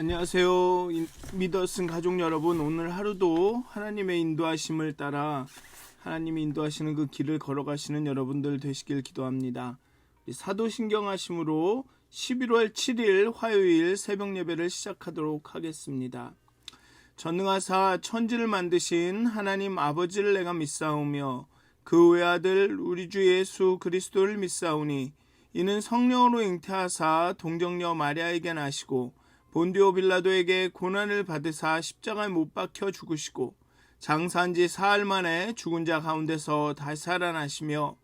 안녕하세요. 믿었은 가족 여러분, 오늘 하루도 하나님의 인도하심을 따라 하나님이 인도하시는 그 길을 걸어가시는 여러분들 되시길 기도합니다. 사도신경하심으로 11월 7일 화요일 새벽 예배를 시작하도록 하겠습니다. 전능하사 천지를 만드신 하나님 아버지를 내가 믿사오며 그 외아들 우리 주 예수 그리스도를 믿사오니 이는 성령으로 잉태하사 동정녀 마리아에게 나시고 본디오 빌라도에게 고난을 받으사 십자가에 못 박혀 죽으시고 장사한 지 사흘 만에 죽은 자 가운데서 다시 살아나시며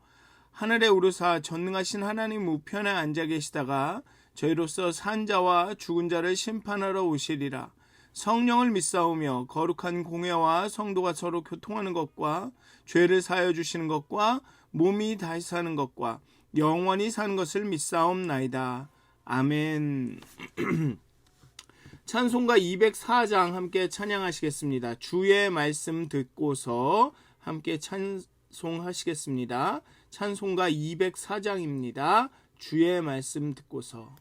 하늘에 오르사 전능하신 하나님 우편에 앉아 계시다가 저희로서 산 자와 죽은 자를 심판하러 오시리라. 성령을 믿사오며 거룩한 공회와 성도가 서로 교통하는 것과 죄를 사하여 주시는 것과 몸이 다시 사는 것과 영원히 사는 것을 믿사옵나이다. 아멘. 찬송가 204장 함께 찬양하시겠습니다. 주의 말씀 듣고서 함께 찬송하시겠습니다. 찬송가 204장입니다. 주의 말씀 듣고서.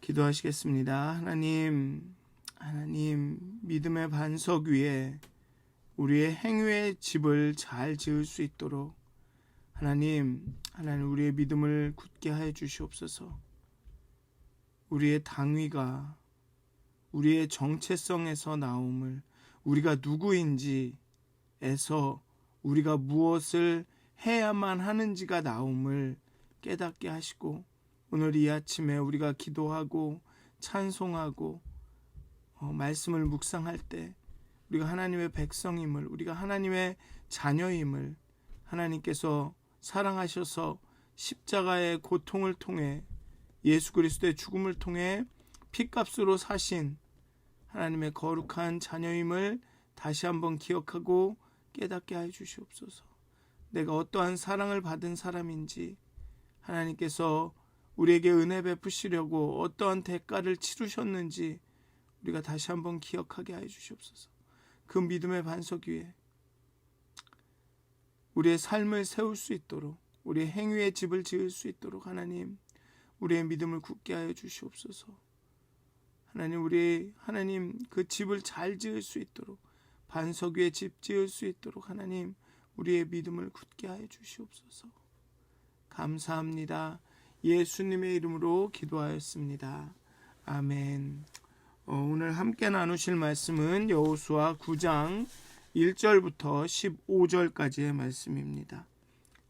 기도하시겠습니다. 하나님 믿음의 반석 위에 우리의 행위의 집을 잘 지을 수 있도록 하나님 우리의 믿음을 굳게 하여 주시옵소서. 우리의 당위가 우리의 정체성에서 나옴을, 우리가 누구인지 에서 우리가 무엇을 해야만 하는지가 나옴을 깨닫게 하시고, 오늘 이 아침에 우리가 기도하고 찬송하고 말씀을 묵상할 때 우리가 하나님의 백성임을, 우리가 하나님의 자녀임을, 하나님께서 사랑하셔서 십자가의 고통을 통해 예수 그리스도의 죽음을 통해 핏값으로 사신 하나님의 거룩한 자녀임을 다시 한번 기억하고 깨닫게 하여 주시옵소서. 내가 어떠한 사랑을 받은 사람인지, 하나님께서 우리에게 은혜 베푸시려고 어떠한 대가를 치르셨는지 우리가 다시 한번 기억하게 하여 주시옵소서. 그 믿음의 반석 위에 우리의 삶을 세울 수 있도록, 우리의 행위의 집을 지을 수 있도록 하나님, 우리의 믿음을 굳게 하여 주시옵소서. 하나님 그 집을 잘 지을 수 있도록, 반석 위에 집 지을 수 있도록 하나님 우리의 믿음을 굳게 하여 주시옵소서. 감사합니다. 예수님의 이름으로 기도하였습니다. 아멘. 오늘 함께 나누실 말씀은 여호수아 9장 1절부터 15절까지의 말씀입니다.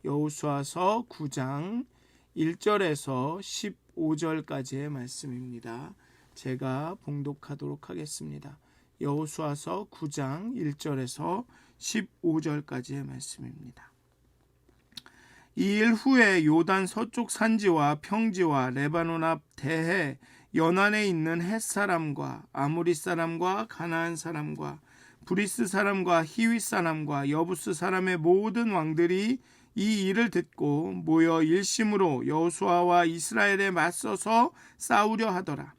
여호수아서 9장 1절에서 15절까지의 말씀입니다. 제가 봉독하도록 하겠습니다. 여호수아서 9장 1절에서 15절까지의 말씀입니다. 이 일 후에 요단 서쪽 산지와 평지와 레바논 앞 대해 연안에 있는 헷 사람과 아모리 사람과 가나안 사람과 브리스 사람과 히윗 사람과 여부스 사람의 모든 왕들이 이 일을 듣고 모여 일심으로 여호수아와 이스라엘에 맞서서 싸우려 하더라.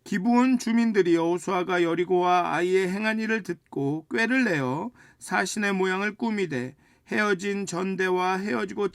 기브온 주민들이 여호수아가 여리고와 아이의 행한 일을 듣고 꾀를 내어 사신의 모양을 꾸미되 헤어진 전대와 헤어지고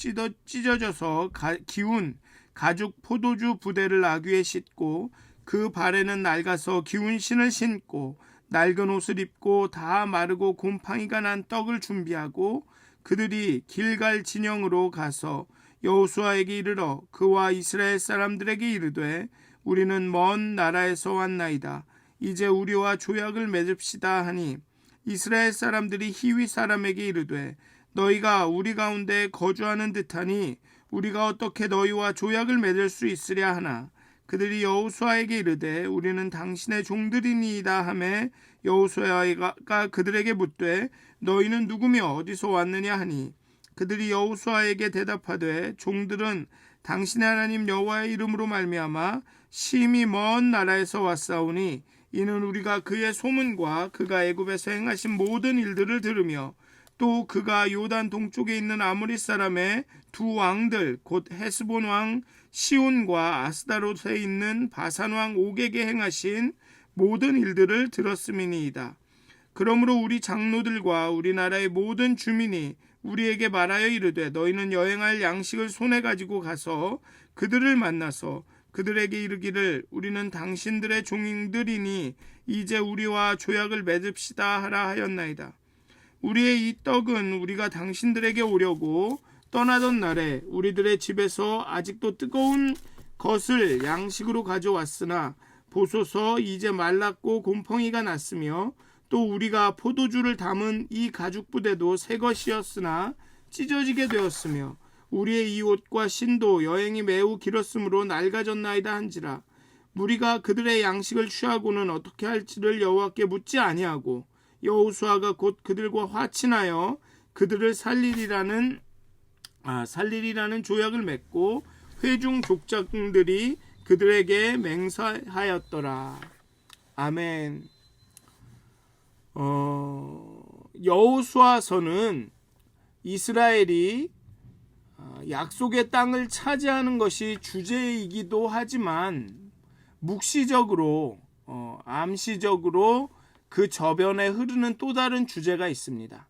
찢어져서 기운 가죽 포도주 부대를 아귀에 싣고 그 발에는 낡아서 기운 신을 신고 낡은 옷을 입고 다 마르고 곰팡이가 난 떡을 준비하고 그들이 길갈 진영으로 가서 여호수아에게 이르러 그와 이스라엘 사람들에게 이르되 우리는 먼 나라에서 왔나이다. 이제 우리와 조약을 맺읍시다 하니 이스라엘 사람들이 히위 사람에게 이르되 너희가 우리 가운데 거주하는 듯하니 우리가 어떻게 너희와 조약을 맺을 수 있으랴 하나 그들이 여호수아에게 이르되 우리는 당신의 종들이니이다 하매 여호수아가 그들에게 묻되 너희는 누구며 어디서 왔느냐 하니 그들이 여호수아에게 대답하되 종들은 당신의 하나님 여호와의 이름으로 말미암아 심히 먼 나라에서 왔사오니 이는 우리가 그의 소문과 그가 애굽에서 행하신 모든 일들을 들으며 또 그가 요단 동쪽에 있는 아모리 사람의 두 왕들 곧 헤스본 왕 시온과 아스다롯에 있는 바산 왕 옥에게 행하신 모든 일들을 들었음이니이다. 그러므로 우리 장로들과 우리나라의 모든 주민이 우리에게 말하여 이르되 너희는 여행할 양식을 손에 가지고 가서 그들을 만나서 그들에게 이르기를 우리는 당신들의 종들이니 이제 우리와 조약을 맺읍시다 하라 하였나이다. 우리의 이 떡은 우리가 당신들에게 오려고 떠나던 날에 우리들의 집에서 아직도 뜨거운 것을 양식으로 가져왔으나 보소서 이제 말랐고 곰팡이가 났으며 또 우리가 포도주를 담은 이 가죽 부대도 새 것이었으나 찢어지게 되었으며 우리의 이 옷과 신도 여행이 매우 길었으므로 낡아졌나이다 한지라 우리가 그들의 양식을 취하고는 어떻게 할지를 여호와께 묻지 아니하고 여호수아가 곧 그들과 화친하여 그들을 살리리라는 조약을 맺고 회중 족장들이 그들에게 맹세하였더라. 아멘. 여호수아서는 이스라엘이 약속의 땅을 차지하는 것이 주제이기도 하지만 묵시적으로 암시적으로 그 저변에 흐르는 또 다른 주제가 있습니다.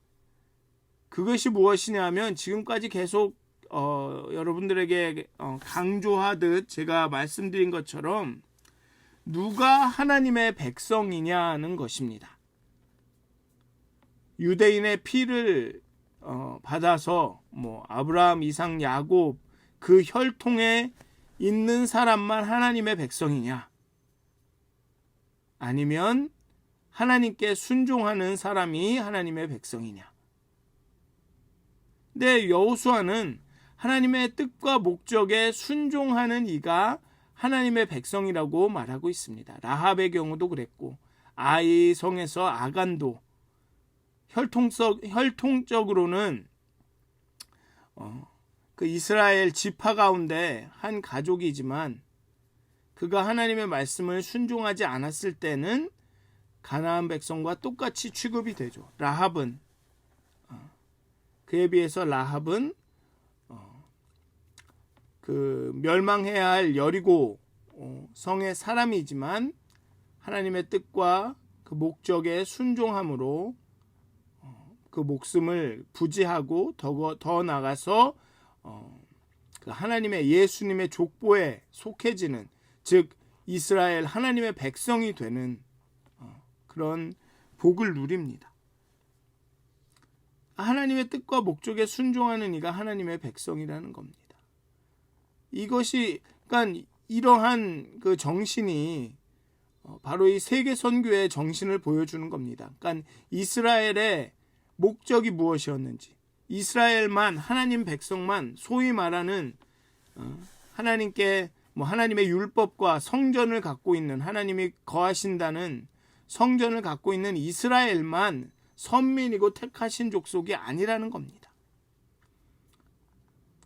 그것이 무엇이냐 하면 지금까지 계속 여러분들에게 강조하듯 제가 말씀드린 것처럼 누가 하나님의 백성이냐는 것입니다. 유대인의 피를 받아서 아브라함, 이삭, 야곱 그 혈통에 있는 사람만 하나님의 백성이냐? 아니면 하나님께 순종하는 사람이 하나님의 백성이냐? 근데 여호수아는 하나님의 뜻과 목적에 순종하는 이가 하나님의 백성이라고 말하고 있습니다. 라합의 경우도 그랬고, 아이 성에서 아간도 혈통적으로는 그 이스라엘 지파 가운데 한 가족이지만 그가 하나님의 말씀을 순종하지 않았을 때는 가나안 백성과 똑같이 취급이 되죠. 라합은 그에 비해서 라합은 그 멸망해야 할 여리고 성의 사람이지만 하나님의 뜻과 그 목적에 순종함으로 그 목숨을 부지하고 더 나가서 그 하나님의 예수님의 족보에 속해지는, 즉 이스라엘 하나님의 백성이 되는 그런 복을 누립니다. 하나님의 뜻과 목적에 순종하는 이가 하나님의 백성이라는 겁니다. 이것이, 그러니까 이러한 그 정신이 바로 이 세계 선교의 정신을 보여주는 겁니다. 그러니까 이스라엘의 목적이 무엇이었는지, 이스라엘만, 하나님 백성만, 소위 말하는 하나님께 하나님의 율법과 성전을 갖고 있는, 하나님이 거하신다는 성전을 갖고 있는 이스라엘만 선민이고 택하신 족속이 아니라는 겁니다.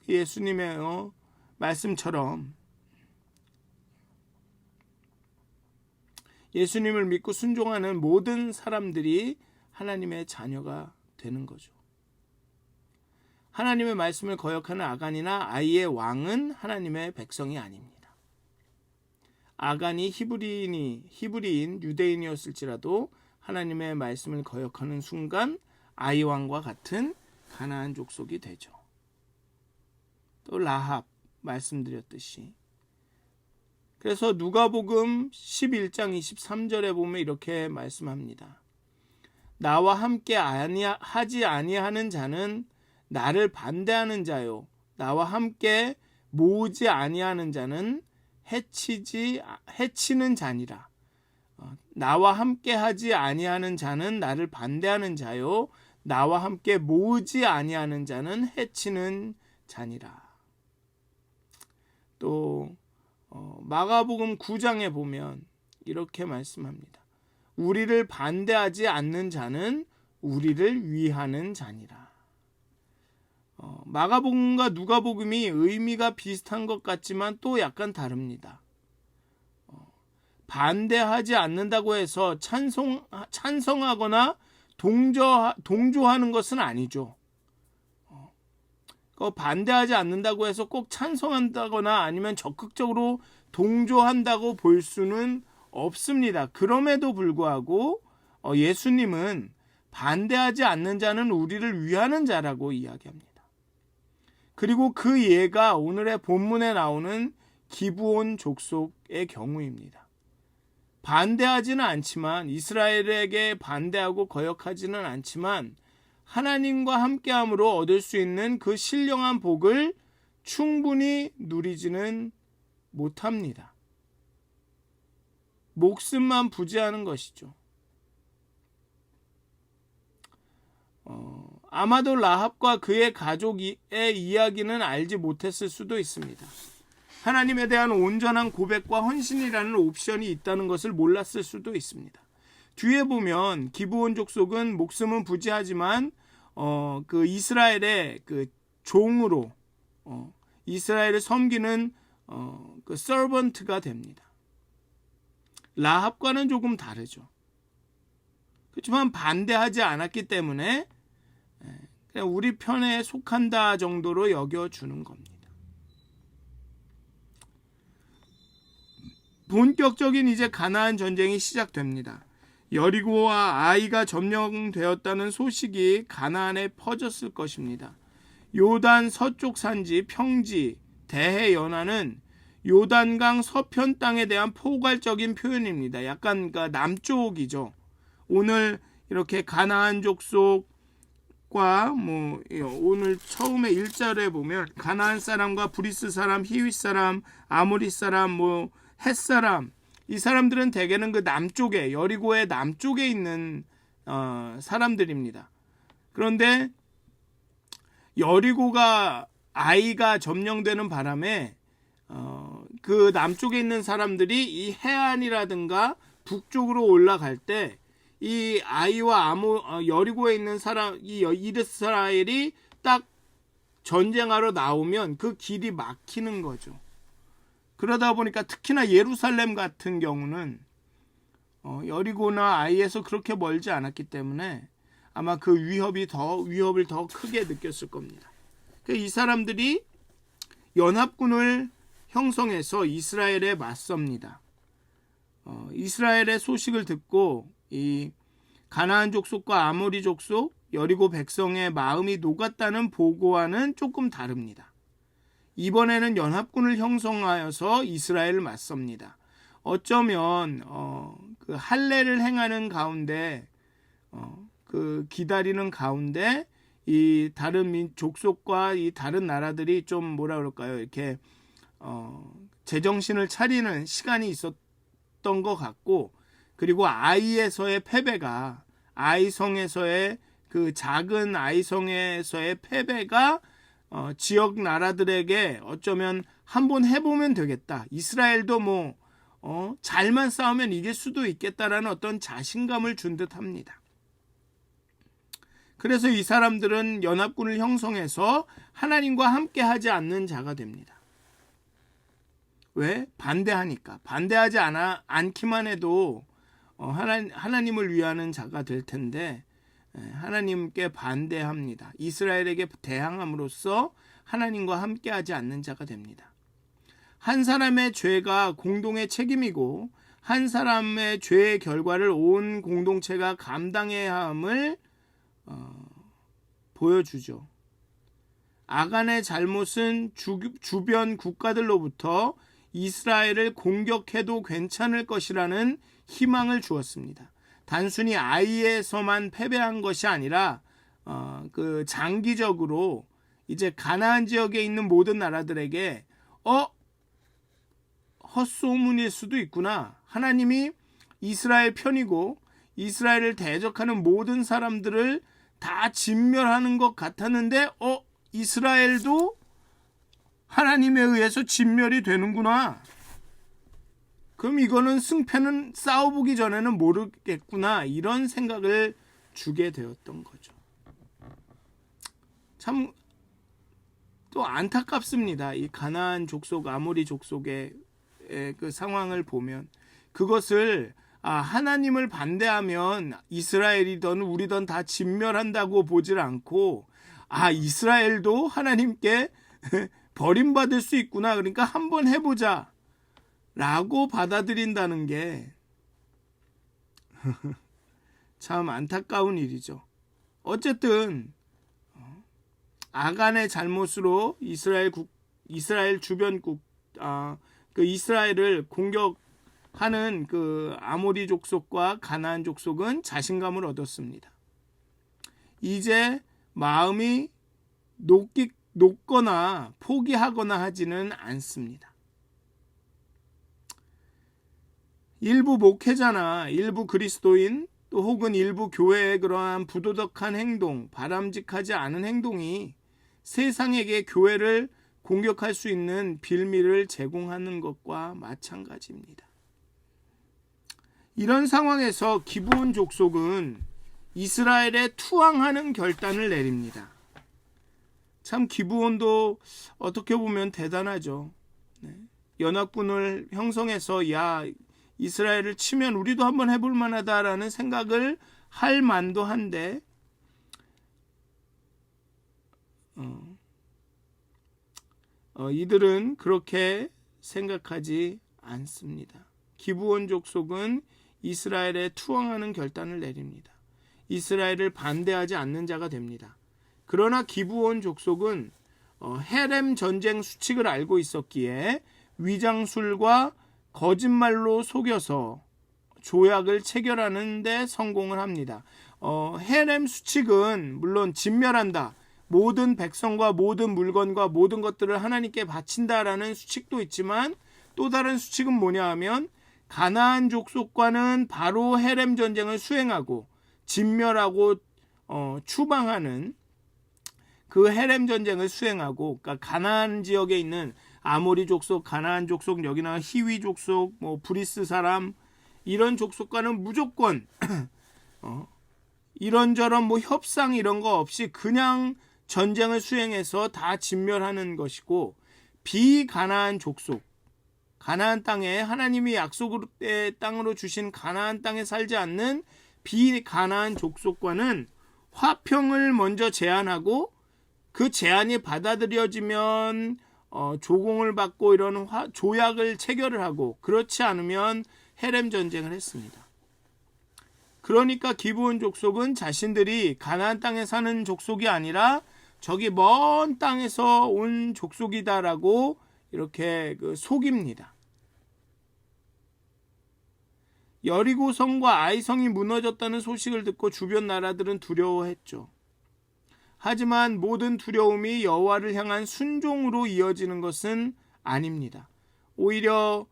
예수님의 말씀처럼 예수님을 믿고 순종하는 모든 사람들이 하나님의 자녀가 되는 거죠. 하나님의 말씀을 거역하는 아간이나 아이의 왕은 하나님의 백성이 아닙니다. 아간이 히브리인 유대인이었을지라도 하나님의 말씀을 거역하는 순간 아이 왕과 같은 가나안 족속이 되죠. 또 라합 말씀드렸듯이, 그래서 누가복음 11장 23절에 보면 이렇게 말씀합니다. 나와 함께 하지 아니하는 자는 나를 반대하는 자요, 나와 함께 모으지 아니하는 자는 해치는 자니라. 나와 함께 하지 아니하는 자는 나를 반대하는 자요, 나와 함께 모으지 아니하는 자는 해치는 자니라. 또 마가복음 9장에 보면 이렇게 말씀합니다. 우리를 반대하지 않는 자는 우리를 위하는 자니라. 마가복음과 누가복음이 의미가 비슷한 것 같지만 또 약간 다릅니다. 반대하지 않는다고 해서 찬성하거나 동조하는 것은 아니죠. 반대하지 않는다고 해서 꼭 찬성한다거나 아니면 적극적으로 동조한다고 볼 수는 없습니다. 그럼에도 불구하고 예수님은 반대하지 않는 자는 우리를 위하는 자라고 이야기합니다. 그리고 그 예가 오늘의 본문에 나오는 기브온 족속의 경우입니다. 반대하지는 않지만, 이스라엘에게 반대하고 거역하지는 않지만 하나님과 함께함으로 얻을 수 있는 그 신령한 복을 충분히 누리지는 못합니다. 목숨만 부지하는 것이죠. 아마도 라합과 그의 가족의 이야기는 알지 못했을 수도 있습니다. 하나님에 대한 온전한 고백과 헌신이라는 옵션이 있다는 것을 몰랐을 수도 있습니다. 뒤에 보면 기브온 족속은 목숨은 부지하지만 그 이스라엘의 그 종으로 이스라엘을 섬기는 그 서번트가 됩니다. 라합과는 조금 다르죠. 그렇지만 반대하지 않았기 때문에 그냥 우리 편에 속한다 정도로 여겨주는 겁니다. 본격적인 이제 가나안 전쟁이 시작됩니다. 여리고와 아이가 점령되었다는 소식이 가나안에 퍼졌을 것입니다. 요단 서쪽 산지, 평지, 대해 연안은 요단강 서편 땅에 대한 포괄적인 표현입니다. 약간 남쪽이죠. 오늘 이렇게 가나안 족속과 오늘 처음에 1절에 보면 가나안 사람과 브리스 사람, 히윗 사람, 아모리 사람, 헷 사람, 이 사람들은 대개는 그 남쪽에, 여리고의 남쪽에 있는 사람들입니다. 그런데 여리고가 아이가 점령되는 바람에 그 남쪽에 있는 사람들이 이 해안이라든가 북쪽으로 올라갈 때 이 아이와 여리고에 있는 사람, 이 이스라엘이 딱 전쟁하러 나오면 그 길이 막히는 거죠. 그러다 보니까 특히나 예루살렘 같은 경우는 여리고나 아이에서 그렇게 멀지 않았기 때문에 아마 그 위협을 더 크게 느꼈을 겁니다. 이 사람들이 연합군을 형성해서 이스라엘에 맞섭니다. 이스라엘의 소식을 듣고 이 가나안 족속과 아모리 족속, 여리고 백성의 마음이 녹았다는 보고와는 조금 다릅니다. 이번에는 연합군을 형성하여서 이스라엘을 맞섭니다. 어쩌면 그 할례를 행하는 가운데 그 기다리는 가운데 이 다른 족속과 이 다른 나라들이 좀 뭐라 그럴까요? 이렇게 제정신을 차리는 시간이 있었던 것 같고, 그리고 아이에서의 패배가, 아이성에서의 그 작은 아이성에서의 패배가 지역 나라들에게 어쩌면 한번 해보면 되겠다. 이스라엘도 잘만 싸우면 이길 수도 있겠다라는 어떤 자신감을 준 듯합니다. 그래서 이 사람들은 연합군을 형성해서 하나님과 함께 하지 않는 자가 됩니다. 왜? 반대하니까. 반대하지 않기만 해도 하나님을 위하는 자가 될 텐데 하나님께 반대합니다. 이스라엘에게 대항함으로써 하나님과 함께하지 않는 자가 됩니다. 한 사람의 죄가 공동의 책임이고 한 사람의 죄의 결과를 온 공동체가 감당해야 함을 보여주죠. 아간의 잘못은 주변 국가들로부터 이스라엘을 공격해도 괜찮을 것이라는 희망을 주었습니다. 단순히 아이에서만 패배한 것이 아니라 그 장기적으로 이제 가나안 지역에 있는 모든 나라들에게 헛소문일 수도 있구나. 하나님이 이스라엘 편이고 이스라엘을 대적하는 모든 사람들을 다 진멸하는 것 같았는데 이스라엘도 하나님에 의해서 진멸이 되는구나. 그럼 이거는 승패는 싸워보기 전에는 모르겠구나. 이런 생각을 주게 되었던 거죠. 참 또 안타깝습니다. 이 가나안 족속, 아모리 족속의 그 상황을 보면 그것을 하나님을 반대하면 이스라엘이든 우리든 다 진멸한다고 보질 않고 이스라엘도 하나님께 버림받을 수 있구나. 그러니까 한번 해보자 라고 받아들인다는 게 참 안타까운 일이죠. 어쨌든 아간의 잘못으로 이스라엘 주변국 그 이스라엘을 공격하는 그 아모리 족속과 가나안 족속은 자신감을 얻었습니다. 이제 마음이 녹거나 포기하거나 하지는 않습니다. 일부 목회자나 일부 그리스도인 또 혹은 일부 교회의 그러한 부도덕한 행동, 바람직하지 않은 행동이 세상에게 교회를 공격할 수 있는 빌미를 제공하는 것과 마찬가지입니다. 이런 상황에서 기브온 족속은 이스라엘에 투항하는 결단을 내립니다. 참 기브온도 어떻게 보면 대단하죠. 연합군을 형성해서 이스라엘을 치면 우리도 한번 해볼 만하다라는 생각을 할 만도 한데 이들은 그렇게 생각하지 않습니다. 기브온 족속은 이스라엘에 투항하는 결단을 내립니다. 이스라엘을 반대하지 않는 자가 됩니다. 그러나 기브온 족속은 헤렘 전쟁 수칙을 알고 있었기에 위장술과 거짓말로 속여서 조약을 체결하는 데 성공을 합니다. 헤렘 수칙은 물론 진멸한다. 모든 백성과 모든 물건과 모든 것들을 하나님께 바친다라는 수칙도 있지만 또 다른 수칙은 뭐냐 하면 가나안 족속과는 바로 헤렘 전쟁을 수행하고 진멸하고 추방하는 그 헤렘 전쟁을 수행하고, 그러니까 가나안 지역에 있는 아모리 족속, 가나안 족속, 여기나 히위 족속, 브리스 사람, 이런 족속과는 무조건 이런저런 협상 이런 거 없이 그냥 전쟁을 수행해서 다 진멸하는 것이고, 비가나안 족속, 가나안 땅에 하나님이 약속의 땅으로 주신 가나안 땅에 살지 않는 비가나안 족속과는 화평을 먼저 제안하고, 그 제안이 받아들여지면 조공을 받고 이런 조약을 체결을 하고, 그렇지 않으면 헤렘 전쟁을 했습니다. 그러니까 기브온 족속은 자신들이 가나안 땅에 사는 족속이 아니라 저기 먼 땅에서 온 족속이다라고 이렇게 속입니다. 여리고 성과 아이 성이 무너졌다는 소식을 듣고 주변 나라들은 두려워했죠. 하지만 모든 두려움이 여호와를 향한 순종으로 이어지는 것은 아닙니다. 오히려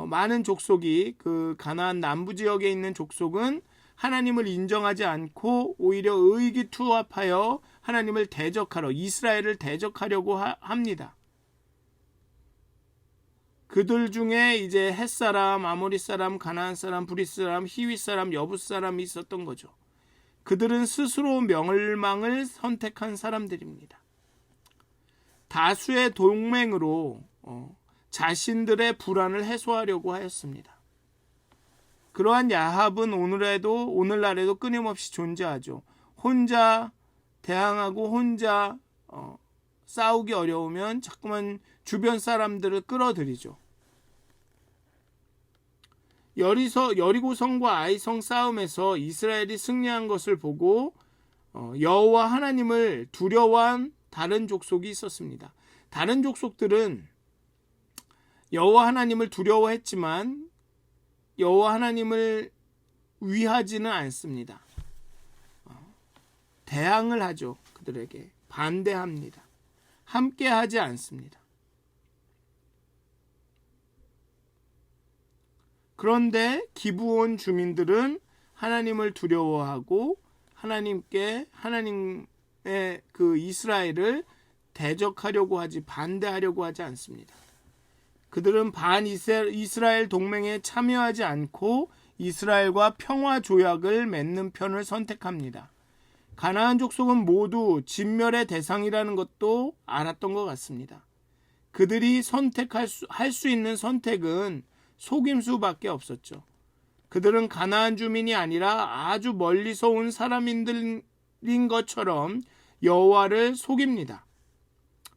많은 족속이, 그 가나안 남부 지역에 있는 족속은 하나님을 인정하지 않고 오히려 의기투합하여 하나님을 대적하러, 이스라엘을 대적하려고 합니다. 그들 중에 이제 헷 사람, 아모리 사람, 가나안 사람, 브리스 사람, 히위 사람, 여붓 사람이 있었던 거죠. 그들은 스스로 멸망을 선택한 사람들입니다. 다수의 동맹으로 자신들의 불안을 해소하려고 하였습니다. 그러한 야합은 오늘날에도 끊임없이 존재하죠. 혼자 대항하고 혼자 싸우기 어려우면 자꾸만 주변 사람들을 끌어들이죠. 여리고 성과 아이 성 싸움에서 이스라엘이 승리한 것을 보고 여호와 하나님을 두려워한 다른 족속이 있었습니다. 다른 족속들은 여호와 하나님을 두려워했지만 여호와 하나님을 위하지는 않습니다. 대항을 하죠. 그들에게 반대합니다. 함께하지 않습니다. 그런데 기브온 주민들은 하나님을 두려워하고 하나님의 그 이스라엘을 대적하려고 하지, 반대하려고 하지 않습니다. 그들은 이스라엘 동맹에 참여하지 않고 이스라엘과 평화 조약을 맺는 편을 선택합니다. 가나안 족속은 모두 진멸의 대상이라는 것도 알았던 것 같습니다. 그들이 할 수 있는 선택은 속임수밖에 없었죠. 그들은 가나안 주민이 아니라 아주 멀리서 온 사람들인 것처럼 여호와를 속입니다.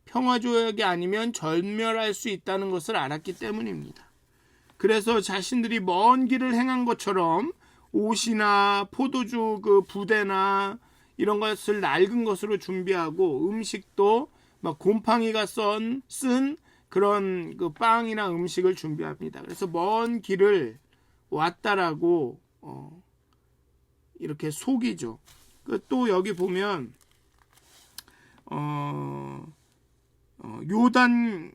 평화조약이 아니면 절멸할 수 있다는 것을 알았기 때문입니다. 그래서 자신들이 먼 길을 행한 것처럼 옷이나 포도주 그 부대나 이런 것을 낡은 것으로 준비하고, 음식도 막 곰팡이가 쓴 그런 그 빵이나 음식을 준비합니다. 그래서 먼 길을 왔다라고 이렇게 속이죠. 또 여기 보면 요단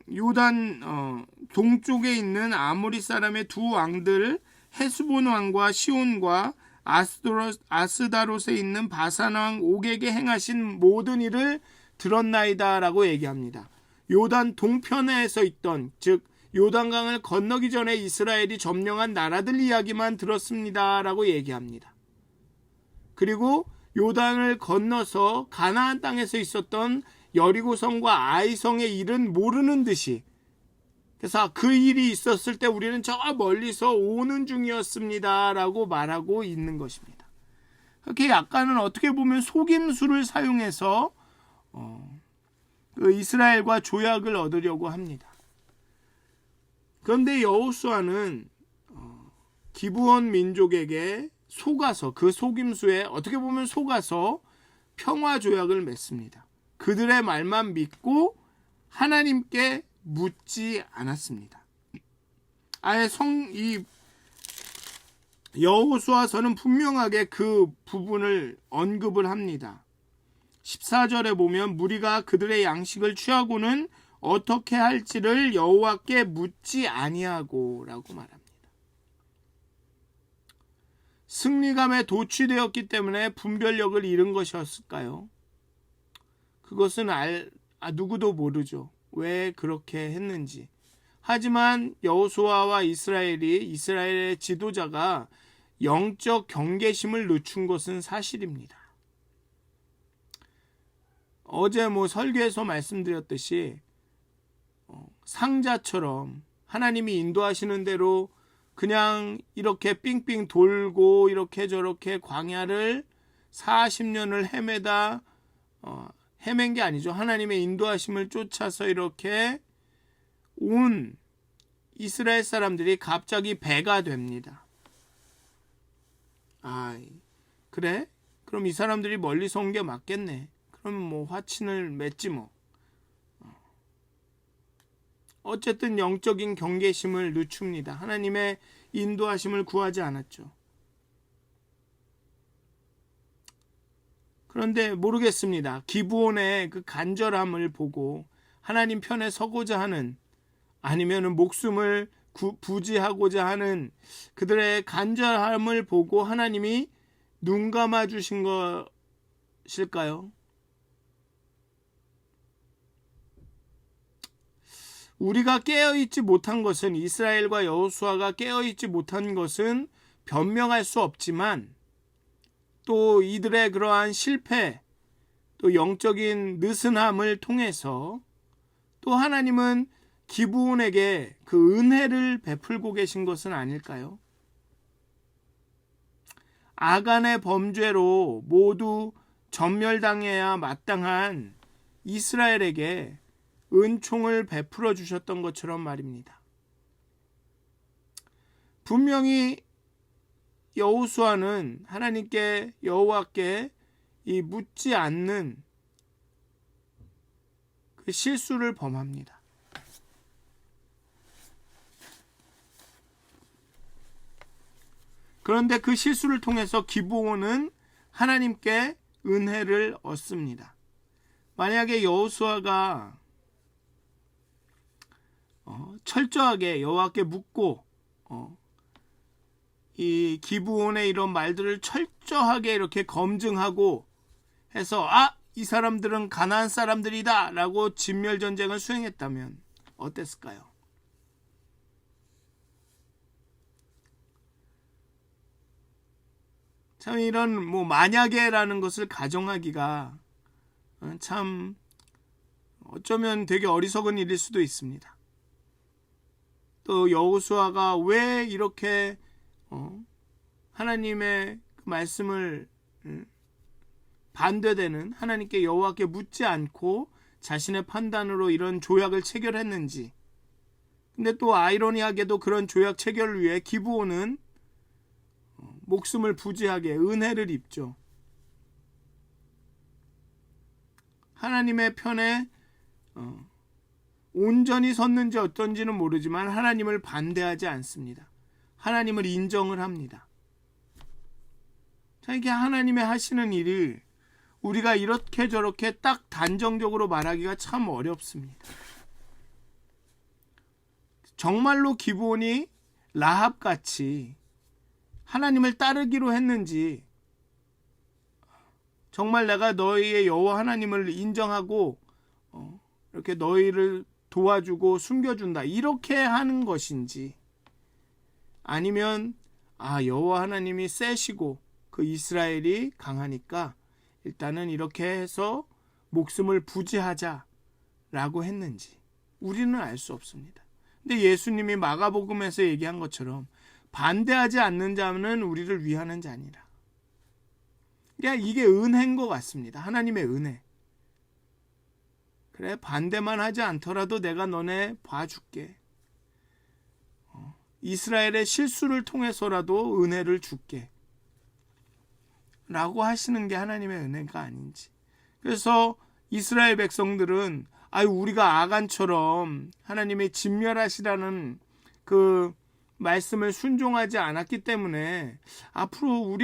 동쪽에 있는 아모리 사람의 두 왕들 헤스본 왕과 시온과 아스다롯에 있는 바산 왕 옥에게 행하신 모든 일을 들었나이다라고 얘기합니다. 요단 동편에서 있던, 즉 요단강을 건너기 전에 이스라엘이 점령한 나라들 이야기만 들었습니다라고 얘기합니다. 그리고 요단을 건너서 가나안 땅에서 있었던 여리고성과 아이성의 일은 모르는 듯이, 그래서 그 일이 있었을 때 우리는 저 멀리서 오는 중이었습니다라고 말하고 있는 것입니다. 그렇게 약간은 어떻게 보면 속임수를 사용해서 그 이스라엘과 조약을 얻으려고 합니다. 그런데 여호수아는 기브온 민족에게 속아서, 그 속임수에 어떻게 보면 속아서 평화 조약을 맺습니다. 그들의 말만 믿고 하나님께 묻지 않았습니다. 아예 이 여호수아서는 분명하게 그 부분을 언급을 합니다. 14절에 보면 무리가 그들의 양식을 취하고는 어떻게 할지를 여호와께 묻지 아니하고 라고 말합니다. 승리감에 도취되었기 때문에 분별력을 잃은 것이었을까요? 그것은 누구도 모르죠. 왜 그렇게 했는지. 하지만 여호수아와 이스라엘의 지도자가 영적 경계심을 늦춘 것은 사실입니다. 어제 설교에서 말씀드렸듯이 상자처럼 하나님이 인도하시는 대로 그냥 이렇게 삥삥 돌고 이렇게 저렇게 광야를 40년을 헤맨 게 아니죠. 하나님의 인도하심을 쫓아서 이렇게 온 이스라엘 사람들이 갑자기 배가 됩니다. 그래? 그럼 이 사람들이 멀리서 온 게 맞겠네. 그럼 화친을 맺지 뭐. 어쨌든 영적인 경계심을 늦춥니다. 하나님의 인도하심을 구하지 않았죠. 그런데 모르겠습니다. 기브온의 그 간절함을 보고 하나님 편에 서고자 하는, 아니면 목숨을 부지하고자 하는 그들의 간절함을 보고 하나님이 눈 감아 주신 것일까요? 우리가 깨어있지 못한 것은, 이스라엘과 여호수아가 깨어있지 못한 것은 변명할 수 없지만, 또 이들의 그러한 실패, 또 영적인 느슨함을 통해서 또 하나님은 기브온에게 그 은혜를 베풀고 계신 것은 아닐까요? 아간의 범죄로 모두 전멸당해야 마땅한 이스라엘에게 은총을 베풀어 주셨던 것처럼 말입니다. 분명히 여호수아는 여호와께 이 묻지 않는 그 실수를 범합니다. 그런데 그 실수를 통해서 기브온은 하나님께 은혜를 얻습니다. 만약에 여호수아가 철저하게 여호와께 묻고 이 기브온의 이런 말들을 철저하게 이렇게 검증하고 해서 이 사람들은 가나안 사람들이다 라고 진멸전쟁을 수행했다면 어땠을까요? 참 이런 만약에라는 것을 가정하기가 참 어쩌면 되게 어리석은 일일 수도 있습니다. 또 여호수아가 왜 이렇게 하나님의 그 말씀을 반대되는, 하나님께 여호와께 묻지 않고 자신의 판단으로 이런 조약을 체결했는지. 근데 또 아이러니하게도 그런 조약 체결을 위해 기브온은 목숨을 부지하게 은혜를 입죠. 하나님의 편에 온전히 섰는지 어떤지는 모르지만 하나님을 반대하지 않습니다. 하나님을 인정을 합니다. 자, 이게 하나님의 하시는 일을 우리가 이렇게 저렇게 딱 단정적으로 말하기가 참 어렵습니다. 정말로 기브온이 라합같이 하나님을 따르기로 했는지, 정말 내가 너희의 여호와 하나님을 인정하고 이렇게 너희를 도와주고 숨겨준다 이렇게 하는 것인지, 아니면 여호와 하나님이 세시고 그 이스라엘이 강하니까 일단은 이렇게 해서 목숨을 부지하자라고 했는지 우리는 알 수 없습니다. 근데 예수님이 마가복음에서 얘기한 것처럼 반대하지 않는 자는 우리를 위하는 자니라. 그러니까 이게 은혜인 것 같습니다. 하나님의 은혜. 그래, 반대만 하지 않더라도 내가 너네 봐줄게. 이스라엘의 실수를 통해서라도 은혜를 줄게 라고 하시는 게 하나님의 은혜가 아닌지. 그래서 이스라엘 백성들은 우리가 아간처럼 하나님의 진멸하시라는 그 말씀을 순종하지 않았기 때문에 앞으로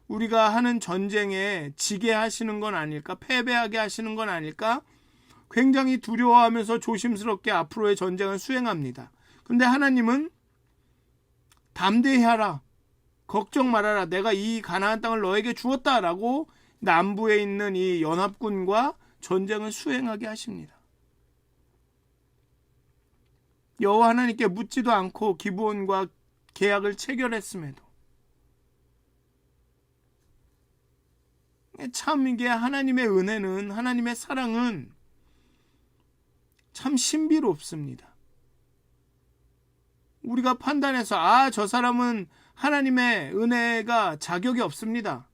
우리가 하는 전쟁에 지게 하시는 건 아닐까, 패배하게 하시는 건 아닐까, 굉장히 두려워하면서 조심스럽게 앞으로의 전쟁을 수행합니다. 근데 하나님은 담대히 하라, 걱정 말아라. 내가 이 가나안 땅을 너에게 주었다라고 남부에 있는 이 연합군과 전쟁을 수행하게 하십니다. 여호와 하나님께 묻지도 않고 기브온과 계약을 체결했음에도 참 이게 하나님의 은혜는, 하나님의 사랑은 참 신비롭습니다. 우리가 판단해서 저 사람은 하나님의 은혜가 자격이 없습니다.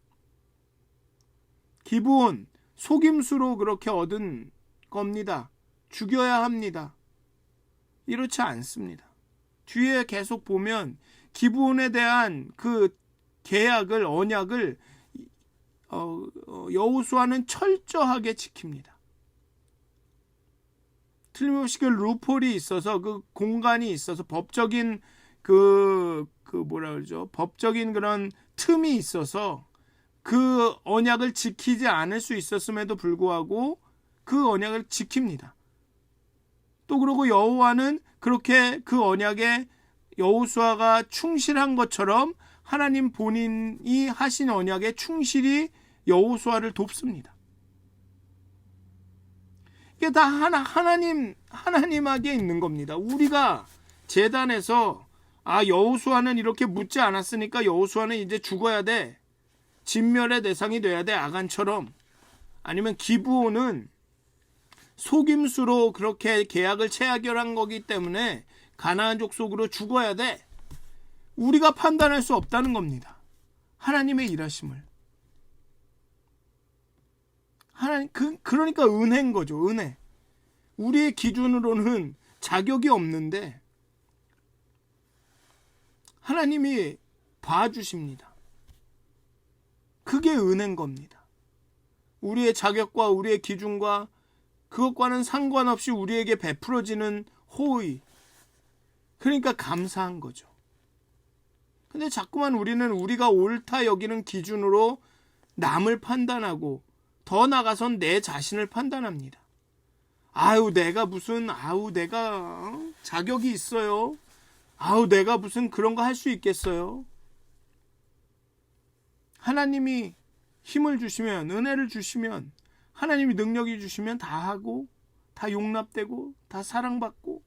기브온 속임수로 그렇게 얻은 겁니다. 죽여야 합니다. 이렇지 않습니다. 뒤에 계속 보면 기브온에 대한 그 계약을, 언약을 여호수아는 철저하게 지킵니다. 틀림없이 그 루폴이 있어서, 그 공간이 있어서, 법적인 법적인 그런 틈이 있어서 그 언약을 지키지 않을 수 있었음에도 불구하고 그 언약을 지킵니다. 또 그러고 여호와는 그렇게 그 언약에 여호수아가 충실한 것처럼 하나님 본인이 하신 언약에 충실히 여호수아를 돕습니다. 이게 다 하나님에게 있는 겁니다. 우리가 제단에서 여호수아는 이렇게 묻지 않았으니까 여호수아는 이제 죽어야 돼, 진멸의 대상이 돼야 돼, 아간처럼. 아니면 기브온은 속임수로 그렇게 계약을 체결한 거기 때문에 가나안 족속으로 죽어야 돼, 우리가 판단할 수 없다는 겁니다. 하나님의 일하심을. 그러니까 은혜인 거죠. 은혜. 우리의 기준으로는 자격이 없는데 하나님이 봐주십니다. 그게 은혜인 겁니다. 우리의 자격과 우리의 기준과 그것과는 상관없이 우리에게 베풀어지는 호의. 그러니까 감사한 거죠. 근데 자꾸만 우리는 우리가 옳다 여기는 기준으로 남을 판단하고, 더 나아가선 내 자신을 판단합니다. 내가 자격이 있어요. 내가 무슨 그런 거 할 수 있겠어요. 하나님이 힘을 주시면, 은혜를 주시면, 하나님이 능력이 주시면 다 하고, 다 용납되고, 다 사랑받고,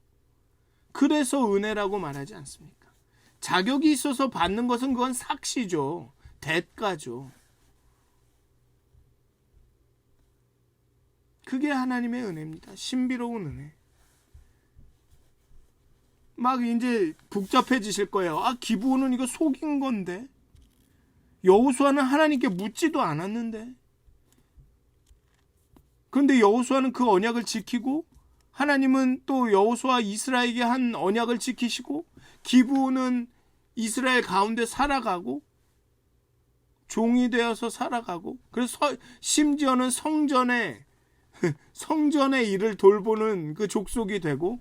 그래서 은혜라고 말하지 않습니까? 자격이 있어서 받는 것은 그건 삭시죠. 대가죠. 그게 하나님의 은혜입니다. 신비로운 은혜. 막 이제 복잡해지실 거예요. 기브온은 이거 속인 건데, 여호수아는 하나님께 묻지도 않았는데, 그런데 여호수아는 그 언약을 지키고, 하나님은 또 여호수아 이스라엘에게 한 언약을 지키시고, 기브온은 이스라엘 가운데 살아가고, 종이 되어서 살아가고, 그래서 심지어는 성전의 일을 돌보는 그 족속이 되고,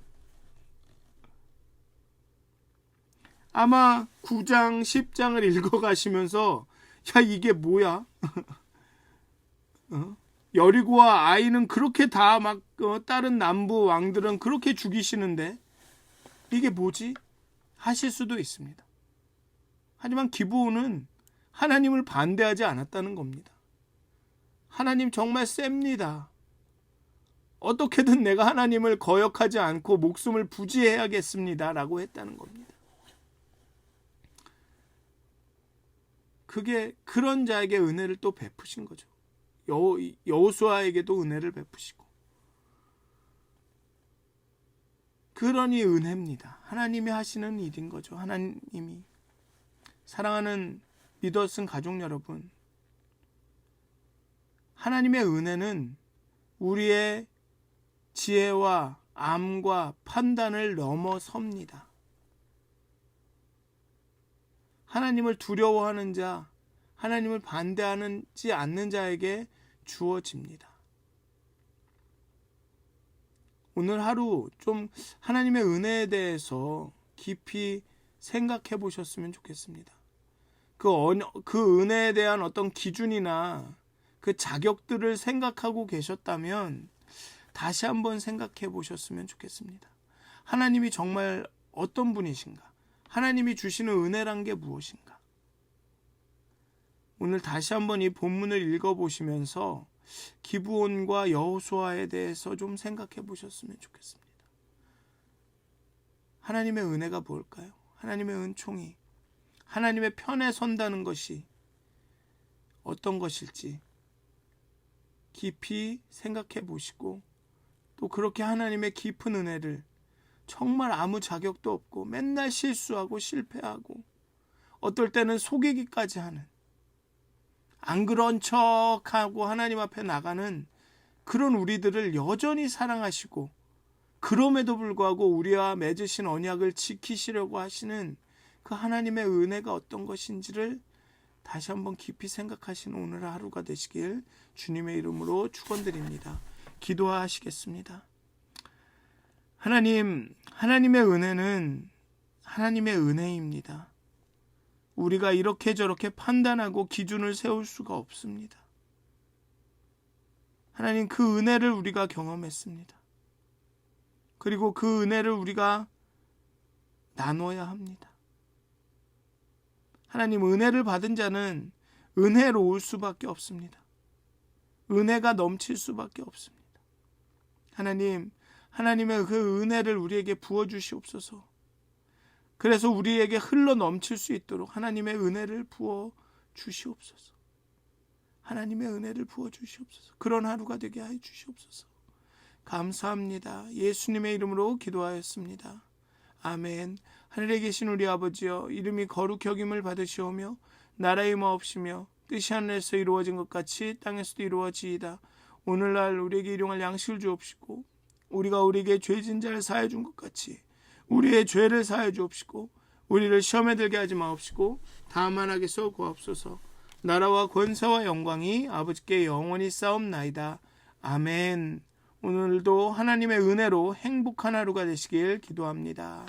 아마 9장, 10장을 읽어가시면서 이게 뭐야? 여리고와 아이는 그렇게 다 막 다른 남부 왕들은 그렇게 죽이시는데 이게 뭐지? 하실 수도 있습니다. 하지만 기브온은 하나님을 반대하지 않았다는 겁니다. 하나님 정말 셉니다. 어떻게든 내가 하나님을 거역하지 않고 목숨을 부지해야겠습니다 라고 했다는 겁니다. 그게 그런 자에게 은혜를 또 베푸신 거죠. 여호수아에게도 은혜를 베푸시고. 그러니 은혜입니다. 하나님이 하시는 일인 거죠. 하나님이. 사랑하는 믿었은 가족 여러분, 하나님의 은혜는 우리의 지혜와 암과 판단을 넘어섭니다. 하나님을 두려워하는 자, 하나님을 반대하지 않는 자에게 주어집니다. 오늘 하루 좀 하나님의 은혜에 대해서 깊이 생각해 보셨으면 좋겠습니다. 그 은혜에 대한 어떤 기준이나 그 자격들을 생각하고 계셨다면 다시 한번 생각해 보셨으면 좋겠습니다. 하나님이 정말 어떤 분이신가? 하나님이 주시는 은혜란 게 무엇인가? 오늘 다시 한번 이 본문을 읽어보시면서 기브온과 여호수아에 대해서 좀 생각해 보셨으면 좋겠습니다. 하나님의 은혜가 뭘까요? 하나님의 은총이 하나님의 편에 선다는 것이 어떤 것일지 깊이 생각해 보시고, 또 그렇게 하나님의 깊은 은혜를 정말 아무 자격도 없고 맨날 실수하고 실패하고 어떨 때는 속이기까지 하는, 안 그런 척하고 하나님 앞에 나가는 그런 우리들을 여전히 사랑하시고, 그럼에도 불구하고 우리와 맺으신 언약을 지키시려고 하시는 그 하나님의 은혜가 어떤 것인지를 다시 한번 깊이 생각하시는 오늘 하루가 되시길 주님의 이름으로 축원드립니다. 기도하시겠습니다. 하나님, 하나님의 은혜는 하나님의 은혜입니다. 우리가 이렇게 저렇게 판단하고 기준을 세울 수가 없습니다. 하나님, 그 은혜를 우리가 경험했습니다. 그리고 그 은혜를 우리가 나눠야 합니다. 하나님, 은혜를 받은 자는 은혜로울 수밖에 없습니다. 은혜가 넘칠 수밖에 없습니다. 하나님, 하나님의 그 은혜를 우리에게 부어주시옵소서. 그래서 우리에게 흘러 넘칠 수 있도록 하나님의 은혜를 부어주시옵소서. 하나님의 은혜를 부어주시옵소서. 그런 하루가 되게 하여 주시옵소서. 감사합니다. 예수님의 이름으로 기도하였습니다. 아멘. 하늘에 계신 우리 아버지여, 이름이 거룩히 여김을 받으시오며 나라의 마옵시며 뜻이 하늘에서 이루어진 것 같이 땅에서도 이루어지이다. 오늘날 우리에게 일용할 양식을 주옵시고, 우리가 우리에게 죄진 자를 사하여 준 것 같이 우리의 죄를 사하여 주옵시고, 우리를 시험에 들게 하지 마옵시고 다만 악에서 구하옵소서. 나라와 권세와 영광이 아버지께 영원히 싸움나이다. 아멘. 오늘도 하나님의 은혜로 행복한 하루가 되시길 기도합니다.